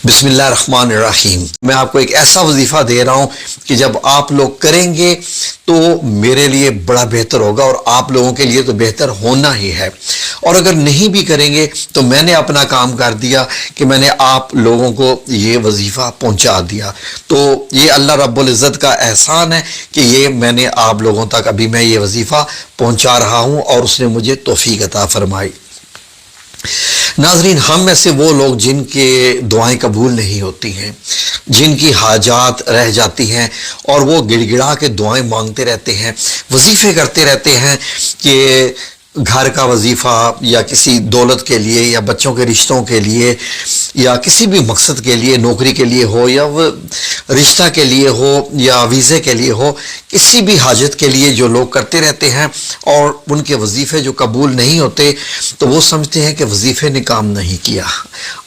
بسم اللہ الرحمن الرحیم۔ میں آپ کو ایک ایسا وظیفہ دے رہا ہوں کہ جب آپ لوگ کریں گے تو میرے لیے بڑا بہتر ہوگا اور آپ لوگوں کے لیے تو بہتر ہونا ہی ہے، اور اگر نہیں بھی کریں گے تو میں نے اپنا کام کر دیا کہ میں نے آپ لوگوں کو یہ وظیفہ پہنچا دیا۔ تو یہ اللہ رب العزت کا احسان ہے کہ یہ میں نے آپ لوگوں تک ابھی میں یہ وظیفہ پہنچا رہا ہوں اور اس نے مجھے توفیق عطا فرمائی۔ ناظرین، ہم میں سے وہ لوگ جن کے دعائیں قبول نہیں ہوتی ہیں، جن کی حاجات رہ جاتی ہیں اور وہ گڑ گڑا کے دعائیں مانگتے رہتے ہیں، وظیفے کرتے رہتے ہیں کہ گھر کا وظیفہ یا کسی دولت کے لیے یا بچوں کے رشتوں کے لیے یا کسی بھی مقصد کے لیے، نوکری کے لیے ہو یا رشتہ کے لیے ہو یا ویزے کے لیے ہو، کسی بھی حاجت کے لیے جو لوگ کرتے رہتے ہیں اور ان کے وظیفے جو قبول نہیں ہوتے تو وہ سمجھتے ہیں کہ وظیفے نے کام نہیں کیا۔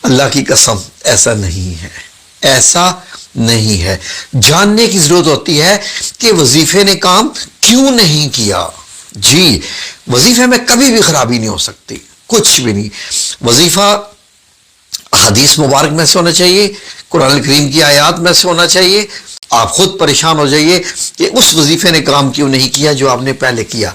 اللہ کی قسم ایسا نہیں ہے، ایسا نہیں ہے۔ جاننے کی ضرورت ہوتی ہے کہ وظیفے نے کام کیوں نہیں کیا۔ جی، وظیفے میں کبھی بھی خرابی نہیں ہو سکتی، کچھ بھی نہیں۔ وظیفہ حدیث مبارک میں سے ہونا چاہیے، قرآن کریم کی آیات میں سے ہونا چاہیے۔ آپ خود پریشان ہو جائیے کہ اس وظیفے نے کام کیوں نہیں کیا جو آپ نے پہلے کیا۔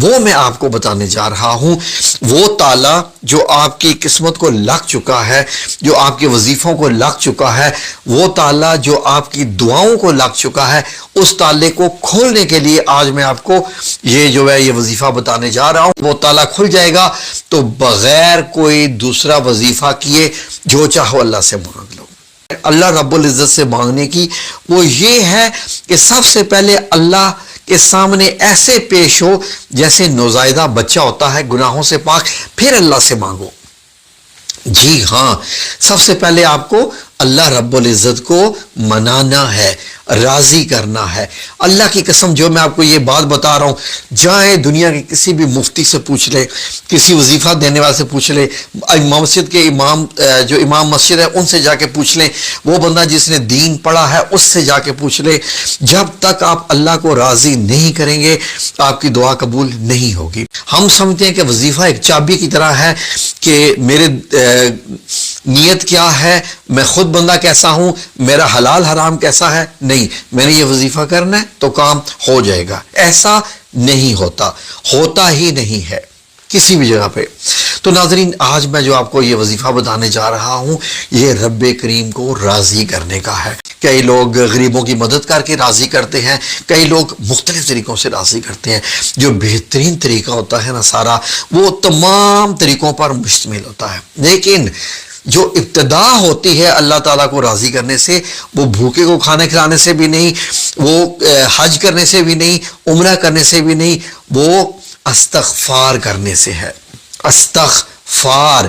وہ میں آپ کو بتانے جا رہا ہوں، وہ تالا جو آپ کی قسمت کو لگ چکا ہے، جو آپ کے وظیفوں کو لگ چکا ہے، وہ تالا جو آپ کی دعاؤں کو لگ چکا ہے، اس تالے کو کھولنے کے لیے آج میں آپ کو یہ وظیفہ بتانے جا رہا ہوں۔ وہ تالا کھل جائے گا تو بغیر کوئی دوسرا وظیفہ کیے جو چاہو اللہ سے مانگ لو۔ اللہ رب العزت سے مانگنے کی وہ یہ ہے کہ سب سے پہلے اللہ کے سامنے ایسے پیش ہو جیسے نوزائیدہ بچہ ہوتا ہے گناہوں سے پاک، پھر اللہ سے مانگو۔ جی ہاں، سب سے پہلے آپ کو اللہ رب العزت کو منانا ہے، راضی کرنا ہے۔ اللہ کی قسم جو میں آپ کو یہ بات بتا رہا ہوں، جائیں دنیا کے کسی بھی مفتی سے پوچھ لیں، کسی وظیفہ دینے والے سے پوچھ لیں، مسجد کے جو امام مسجد ہے ان سے جا کے پوچھ لیں، وہ بندہ جس نے دین پڑھا ہے اس سے جا کے پوچھ لیں، جب تک آپ اللہ کو راضی نہیں کریں گے آپ کی دعا قبول نہیں ہوگی۔ ہم سمجھتے ہیں کہ وظیفہ ایک چابی کی طرح ہے کہ میرے نیت کیا ہے، میں خود بندہ کیسا ہوں، میرا حلال حرام کیسا ہے، نہیں، میں نے یہ وظیفہ کرنا ہے تو کام ہو جائے گا۔ ایسا نہیں ہوتا، ہوتا ہی نہیں ہے کسی بھی جگہ پہ۔ تو ناظرین، آج میں جو آپ کو یہ وظیفہ بتانے جا رہا ہوں یہ رب کریم کو راضی کرنے کا ہے۔ کئی لوگ غریبوں کی مدد کر کے راضی کرتے ہیں، کئی لوگ مختلف طریقوں سے راضی کرتے ہیں۔ جو بہترین طریقہ ہوتا ہے نا سارا، وہ تمام طریقوں پر مشتمل ہوتا ہے، لیکن جو ابتدا ہوتی ہے اللہ تعالیٰ کو راضی کرنے سے، وہ بھوکے کو کھانے کھلانے سے بھی نہیں، وہ حج کرنے سے بھی نہیں، عمرہ کرنے سے بھی نہیں، وہ استغفار کرنے سے ہے۔ استغفار،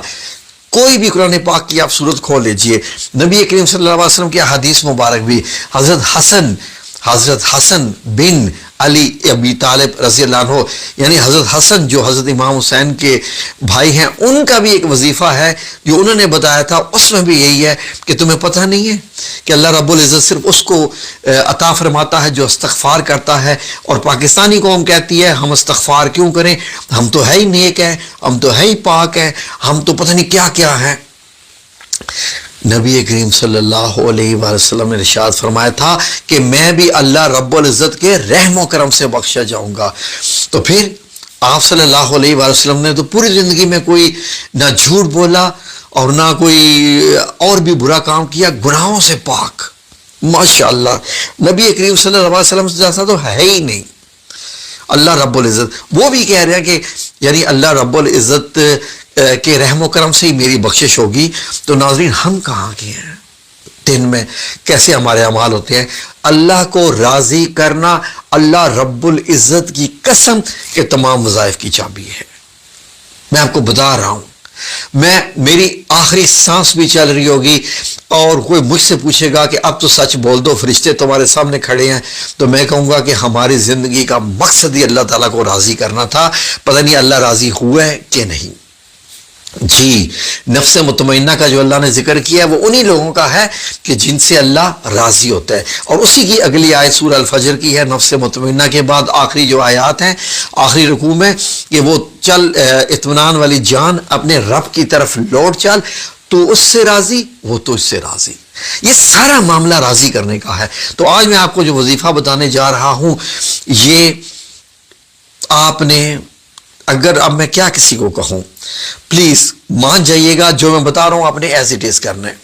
کوئی بھی قرآن پاک کی آپ صورت کھول لیجئے، نبی کریم صلی اللہ علیہ وسلم کی حدیث مبارک بھی، حضرت حسن بن علی ابی طالب رضی اللہ عنہ، یعنی حضرت حسن جو حضرت امام حسین کے بھائی ہیں، ان کا بھی ایک وظیفہ ہے جو انہوں نے بتایا تھا، اس میں بھی یہی ہے کہ تمہیں پتہ نہیں ہے کہ اللہ رب العزت صرف اس کو عطا فرماتا ہے جو استغفار کرتا ہے، اور پاکستانی قوم کہتی ہے ہم استغفار کیوں کریں، ہم تو ہے ہی نیک ہیں، ہم تو ہے ہی پاک ہیں، ہم تو پتہ نہیں کیا کیا ہیں۔ نبی کریم صلی اللہ علیہ وآلہ وسلم نے ارشاد فرمایا تھا کہ میں بھی اللہ رب العزت کے رحم و کرم سے بخشا جاؤں گا۔ تو پھر آپ صلی اللہ علیہ وآلہ وسلم نے تو پوری زندگی میں کوئی نہ جھوٹ بولا اور نہ کوئی اور بھی برا کام کیا، گناہوں سے پاک، ماشاءاللہ۔ نبی کریم صلی اللہ علیہ وسلم جیسا تو ہے ہی نہیں اللہ رب العزت۔ وہ بھی کہہ رہے ہیں کہ یعنی اللہ رب العزت کہ رحم و کرم سے ہی میری بخشش ہوگی۔ تو ناظرین، ہم کہاں کے ہیں؟ دن میں کیسے ہمارے اعمال ہوتے ہیں؟ اللہ کو راضی کرنا اللہ رب العزت کی قسم کے تمام وظائف کی چابی ہے۔ میں آپ کو بتا رہا ہوں، میری آخری سانس بھی چل رہی ہوگی اور کوئی مجھ سے پوچھے گا کہ اب تو سچ بول دو، فرشتے تمہارے سامنے کھڑے ہیں، تو میں کہوں گا کہ ہماری زندگی کا مقصد ہی اللہ تعالیٰ کو راضی کرنا تھا۔ پتہ نہیں اللہ راضی ہوا ہے کہ نہیں۔ جی، نفس مطمئنہ کا جو اللہ نے ذکر کیا ہے وہ انہی لوگوں کا ہے کہ جن سے اللہ راضی ہوتا ہے، اور اسی کی اگلی آیت سورہ الفجر کی ہے۔ نفس مطمئنہ کے بعد آخری جو آیات ہیں، آخری رکوع میں، کہ وہ چل اطمینان والی جان اپنے رب کی طرف لوٹ چل، تو اس سے راضی، وہ تو اس سے راضی. یہ سارا معاملہ راضی کرنے کا ہے. تو آج میں آپ کو جو وظیفہ بتانے جا رہا ہوں، یہ آپ نے، اگر اب میں کیا کسی کو کہوں، پلیز مان جائیے گا، جو میں بتا رہا ہوں آپ نے ایز اٹ از کرنا ہے.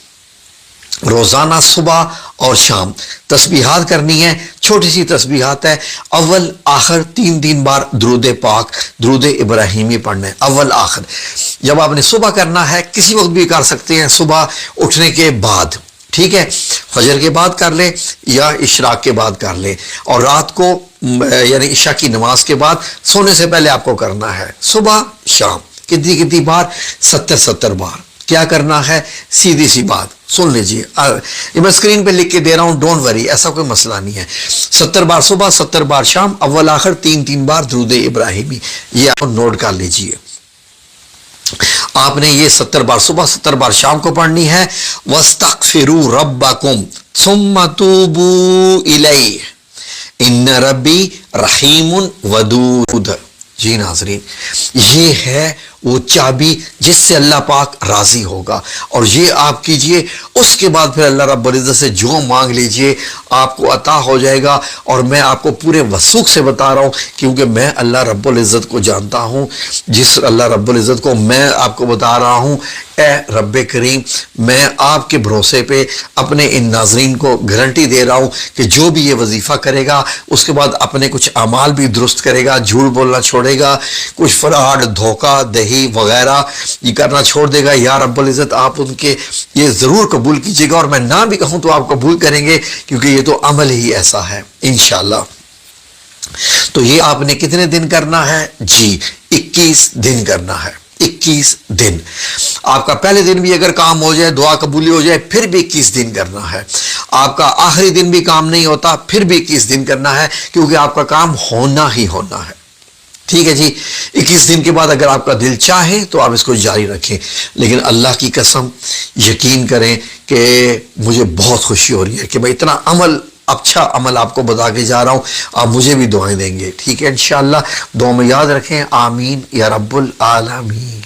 روزانہ صبح اور شام تسبیحات کرنی ہے. چھوٹی سی تسبیحات ہے، اول آخر 3 بار درود پاک، درود ابراہیمی پڑھنا ہے، اول آخر. جب آپ نے صبح کرنا ہے، کسی وقت بھی کر سکتے ہیں، صبح اٹھنے کے بعد، ٹھیک ہے، فجر کے بعد کر لیں یا اشراق کے بعد کر لیں، اور رات کو یعنی عشاء کی نماز کے بعد سونے سے پہلے آپ کو کرنا ہے. صبح شام کتنی بار؟ 70 بار. کیا کرنا ہے؟ سیدھی سی بات سن لیجئے، یہ میں اسکرین پہ لکھ کے دے رہا ہوں، ڈونٹ وری، ایسا کوئی مسئلہ نہیں ہے. 70 بار صبح، 70 بار شام، اول آخر 3 بار درود ابراہیمی. یہ آپ نوٹ کر لیجئے. آپ نے یہ 70 بار صبح، 70 بار شام کو پڑھنی ہے. وَاسْتَغْفِرُوا رَبَّكُمْ ثُمَّ تُوبُوا إِلَيْهِ إِنَّ رَبِّي رَحِيمٌ وَدُودٌ. جی ناظرین، یہ ہے وہ چابی جس سے اللہ پاک راضی ہوگا، اور یہ آپ کیجئے. اس کے بعد پھر اللہ رب العزت سے جو مانگ لیجئے آپ کو عطا ہو جائے گا. اور میں آپ کو پورے وثوق سے بتا رہا ہوں، کیونکہ میں اللہ رب العزت کو جانتا ہوں. جس اللہ رب العزت کو میں آپ کو بتا رہا ہوں، اے رب کریم، میں آپ کے بھروسے پہ اپنے ان ناظرین کو گارنٹی دے رہا ہوں کہ جو بھی یہ وظیفہ کرے گا، اس کے بعد اپنے کچھ اعمال بھی درست کرے گا، جھوٹ بولنا چھوڑے گا، کچھ فراڈ، دھوکہ دہی وغیرہ یہ کرنا چھوڑ دے گا. یا رب العزت آپ ان کے یہ ضرور قبول کیجیے گا، اور میں نہ بھی کہوں تو آپ قبول کریں گے، کیونکہ یہ تو عمل ہی ایسا ہے انشاءاللہ. تو یہ آپ نے کتنے دن کرنا ہے؟ جی 21 دن کرنا ہے. 21 دن. آپ کا پہلے دن بھی اگر کام ہو جائے، دعا قبولی ہو جائے، پھر بھی 21 دن کرنا ہے. آپ کا آخری دن بھی کام نہیں ہوتا، پھر بھی 21 دن کرنا ہے، کیونکہ آپ کا کام ہونا ہی ہونا ہے. ٹھیک ہے جی. 21 دن کے بعد اگر آپ کا دل چاہے تو آپ اس کو جاری رکھیں، لیکن اللہ کی قسم یقین کریں کہ مجھے بہت خوشی ہو رہی ہے کہ میں اتنا اچھا عمل آپ کو بتا کے جا رہا ہوں. آپ مجھے بھی دعائیں دیں گے، ٹھیک ہے انشاءاللہ. دعا میں یاد رکھیں. آمین یا رب العالمین.